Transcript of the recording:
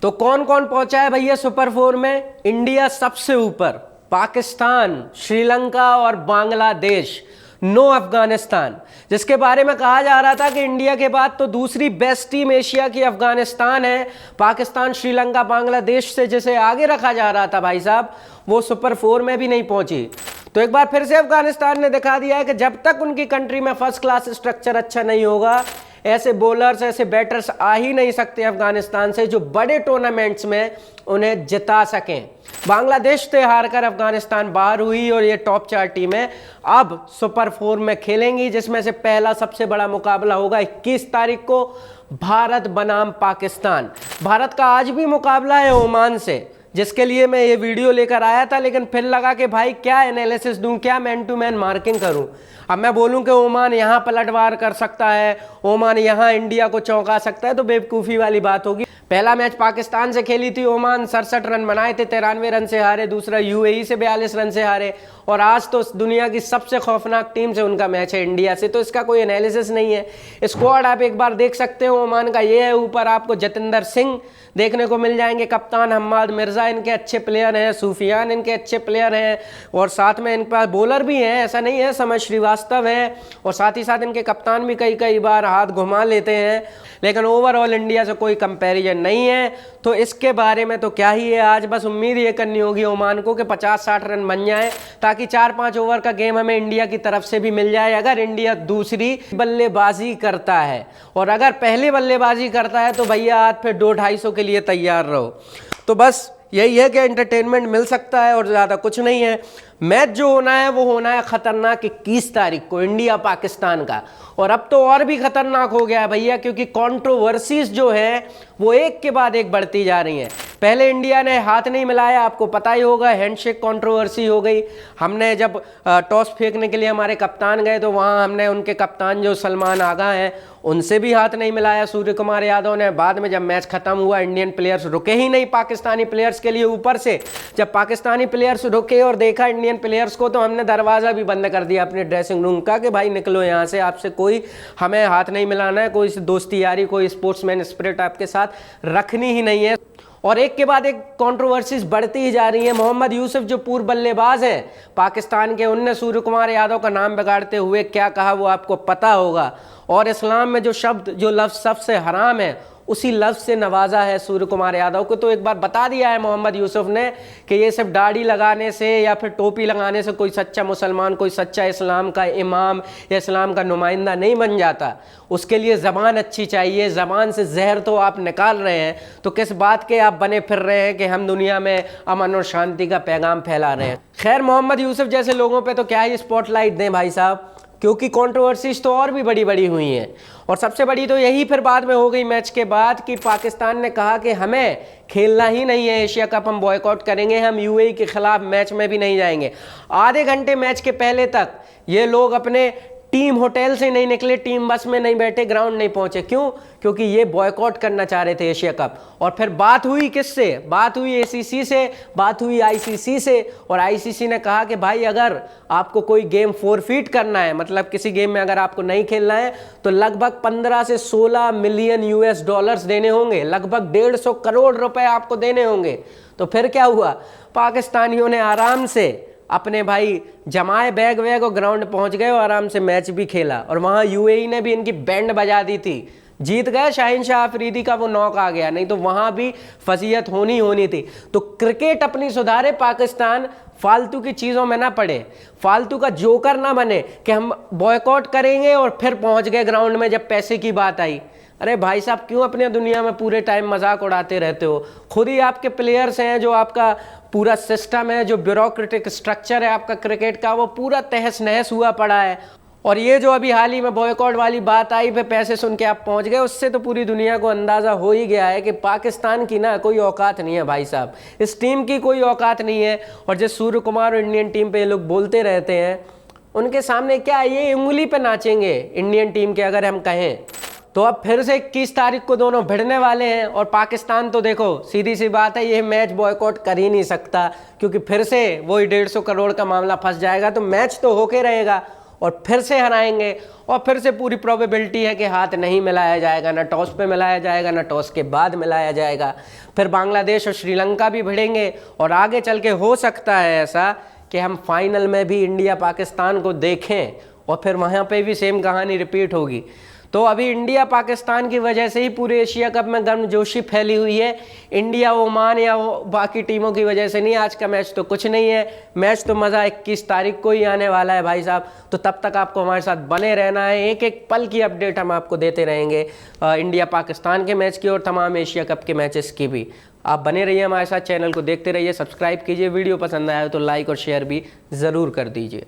तो कौन कौन पहुंचा है भैया सुपर 4 में? इंडिया सबसे ऊपर, पाकिस्तान, श्रीलंका और बांग्लादेश, नो अफगानिस्तान। जिसके बारे में कहा जा रहा था कि इंडिया के बाद तो दूसरी बेस्ट टीम एशिया की अफगानिस्तान है, पाकिस्तान, श्रीलंका, बांग्लादेश से जिसे आगे रखा जा रहा था भाई साहब, वो सुपर 4 में भी नहीं पहुंची। तो एक बार फिर से अफगानिस्तान ने दिखा दिया है कि जब तक उनकी कंट्री में फर्स्ट क्लास स्ट्रक्चर अच्छा नहीं होगा, ऐसे बॉलर्स, ऐसे बैटर्स आ ही नहीं सकते अफगानिस्तान से जो बड़े टूर्नामेंट्स में उन्हें जिता सकें। बांग्लादेश से हारकर अफगानिस्तान बाहर हुई और ये टॉप 4 टीमें अब सुपर 4 में खेलेंगी, जिसमें से पहला सबसे बड़ा मुकाबला होगा 21 तारीख को भारत बनाम पाकिस्तान। भारत का आज भी मुकाबला है ओमान से, जिसके लिए मैं ये वीडियो लेकर आया था, लेकिन फिर लगा कि भाई क्या एनालिसिस दूं, क्या मैन टू मैन मार्किंग करूं। अब मैं बोलूं कि ओमान यहां पलटवार कर सकता है, ओमान यहां इंडिया को चौंका सकता है, तो बेवकूफ़ी वाली बात होगी। पहला मैच पाकिस्तान से खेली थी ओमान, 67 रन बनाए थे, 93 रन से हारे। दूसरा यूएई से 42 रन से हारे। और आज तो दुनिया की सबसे खौफनाक टीम से उनका मैच है, इंडिया से। तो इसका कोई एनालिसिस नहीं है। स्क्वाड आप एक बार देख सकते हो ओमान का, ये है। ऊपर आपको जतिंदर सिंह देखने को मिल जाएंगे, कप्तान हम्माद मिर्जा इनके अच्छे प्लेयर हैं, सूफियान इनके अच्छे प्लेयर हैं, और साथ में इनके पास बॉलर भी हैं, ऐसा नहीं है, समझ श्रीवास्तव है, और साथ ही साथ इनके कप्तान भी कई बार हाथ घुमा लेते हैं। लेकिन ओवरऑल इंडिया से कोई कंपैरिजन नहीं है। तो इसके बारे में तो क्या ही है, आज बस उम्मीद ये करनी होगी ओमान को कि 50-60 रन बन जाए, ताकि 4-5 ओवर का गेम हमें इंडिया की तरफ से भी मिल जाए। अगर इंडिया दूसरी बल्लेबाजी करता है, और अगर पहले बल्लेबाजी करता है, तो भैया आज फिर 2-250 के लिए तैयार रहो। तो बस यही है कि एंटरटेनमेंट मिल सकता है और ज़्यादा कुछ नहीं है। मैच जो होना है वो होना है खतरनाक 21 तारीख को, इंडिया पाकिस्तान का। और अब तो और भी खतरनाक हो गया है भैया, क्योंकि कंट्रोवर्सीज जो है वो एक के बाद एक बढ़ती जा रही हैं। पहले इंडिया ने हाथ नहीं मिलाया, आपको पता ही होगा, हैंडशेक कंट्रोवर्सी हो गई। हमने जब टॉस फेंकने के लिए हमारे कप्तान गए, तो वहाँ हमने उनके कप्तान जो सलमान आगा हैं उनसे भी हाथ नहीं मिलाया सूर्य कुमार यादव ने। बाद में जब मैच खत्म हुआ, इंडियन प्लेयर्स रुके ही नहीं पाकिस्तानी प्लेयर्स के लिए। ऊपर से जब पाकिस्तानी प्लेयर्स रुके और देखा इंडियन प्लेयर्स को, तो हमने दरवाज़ा भी बंद कर दिया अपने ड्रेसिंग रूम का कि भाई निकलो यहाँ से, आपसे कोई हमें हाथ नहीं मिलाना है, कोई दोस्ती यारी, कोई स्पोर्ट्समैन स्पिरिट आपके साथ रखनी ही नहीं है। और एक के बाद एक कंट्रोवर्सीज बढ़ती ही जा रही है। मोहम्मद यूसुफ जो पूर्व बल्लेबाज हैं पाकिस्तान के, उनने सूर्य कुमार यादव का नाम बिगाड़ते हुए क्या कहा वो आपको पता होगा। और इस्लाम में जो शब्द, जो लफ्ज़ सबसे हराम है, उसी लफ्ज़ से नवाजा है सूर्य कुमार यादव को। तो एक बार बता दिया है मोहम्मद यूसुफ ने कि ये सिर्फ दाढ़ी लगाने से या फिर टोपी लगाने से कोई सच्चा मुसलमान, कोई सच्चा इस्लाम का इमाम या इस्लाम का नुमाइंदा नहीं बन जाता। उसके लिए ज़बान अच्छी चाहिए। ज़बान से जहर तो आप निकाल रहे हैं, तो किस बात के आप बने फिर रहे हैं कि हम दुनिया में अमन और शांति का पैगाम फैला रहे हैं। खैर, मोहम्मद यूसुफ जैसे लोगों पर तो क्या ही स्पॉटलाइट दें भाई साहब, क्योंकि कंट्रोवर्सीज तो और भी बड़ी बड़ी हुई हैं। और सबसे बड़ी तो यही फिर बाद में हो गई मैच के बाद, कि पाकिस्तान ने कहा कि हमें खेलना ही नहीं है एशिया कप, हम बॉयकॉट करेंगे, हम यूएई के खिलाफ मैच में भी नहीं जाएंगे। आधे घंटे मैच के पहले तक ये लोग अपने टीम होटल से नहीं निकले, टीम बस में नहीं बैठे, ग्राउंड नहीं पहुंचे। क्यों? क्योंकि ये बॉयकॉट करना चाह रहे थे एशिया कप। और फिर बात हुई किससे? बात हुई एसीसी से, बात हुई आईसीसी से। और आईसीसी ने कहा कि भाई अगर आपको कोई गेम फोरफीट करना है, मतलब किसी गेम में अगर आपको नहीं खेलना है, तो लगभग 15 से 16 मिलियन यूएस डॉलर्स देने होंगे, लगभग 150 करोड़ रुपए आपको देने होंगे। तो फिर क्या हुआ? पाकिस्तानियों ने आराम से अपने भाई जमाए बैग वैग और ग्राउंड पहुंच गए और आराम से मैच भी खेला। और वहाँ यूएई ने भी इनकी बैंड बजा दी थी, जीत गए। शाहीन शाह अफरीदी का वो नॉक आ गया, नहीं तो वहाँ भी फजीयत होनी थी। तो क्रिकेट अपनी सुधारे, पाकिस्तान फालतू की चीज़ों में ना पड़े, फालतू का जोकर ना बने कि हम बॉयकॉट करेंगे और फिर पहुँच गए ग्राउंड में जब पैसे की बात आई। अरे भाई साहब, क्यों अपने दुनिया में पूरे टाइम मजाक उड़ाते रहते हो? खुद ही आपके प्लेयर्स हैं, जो आपका पूरा सिस्टम है, जो ब्यूरोक्रेटिक स्ट्रक्चर है आपका क्रिकेट का, वो पूरा तहस नहस हुआ पड़ा है। और ये जो अभी हाल ही में बॉयकॉट वाली बात आई, फिर पैसे सुन के आप पहुंच गए, उससे तो पूरी दुनिया को अंदाज़ा हो ही गया है कि पाकिस्तान की ना कोई औकात नहीं है भाई साहब, इस टीम की कोई औकात नहीं है। और जिस सूर्य कुमार और इंडियन टीम पे ये लोग बोलते रहते हैं, उनके सामने क्या ये उंगली पे नाचेंगे इंडियन टीम के, अगर हम कहें तो। अब फिर से 21 तारीख को दोनों भिड़ने वाले हैं। और पाकिस्तान तो देखो, सीधी सी बात है, ये मैच बॉयकॉट कर ही नहीं सकता, क्योंकि फिर से वही 150 करोड़ का मामला फंस जाएगा। तो मैच तो होके रहेगा, और फिर से हराएंगे और फिर से पूरी प्रोबेबिलिटी है कि हाथ नहीं मिलाया जाएगा, ना टॉस पे मिलाया जाएगा ना टॉस के बाद मिलाया जाएगा। फिर बांग्लादेश और श्रीलंका भी भिड़ेंगे और आगे चल के हो सकता है ऐसा कि हम फाइनल में भी इंडिया पाकिस्तान को देखें और फिर वहाँ पे भी सेम कहानी रिपीट होगी। तो अभी इंडिया पाकिस्तान की वजह से ही पूरे एशिया कप में गर्मजोशी फैली हुई है। इंडिया ओमान या बाकी टीमों की वजह से नहीं। आज का मैच तो कुछ नहीं है, मैच तो मज़ा 21 तारीख को ही आने वाला है भाई साहब। तो तब तक आपको हमारे साथ बने रहना है, एक एक पल की अपडेट हम आपको देते रहेंगे इंडिया पाकिस्तान के मैच की और तमाम एशिया कप के मैचेस की भी। आप बने रहिए हमारे साथ, चैनल को देखते रहिए, सब्सक्राइब कीजिए, वीडियो पसंद आया तो लाइक और शेयर भी ज़रूर कर दीजिए।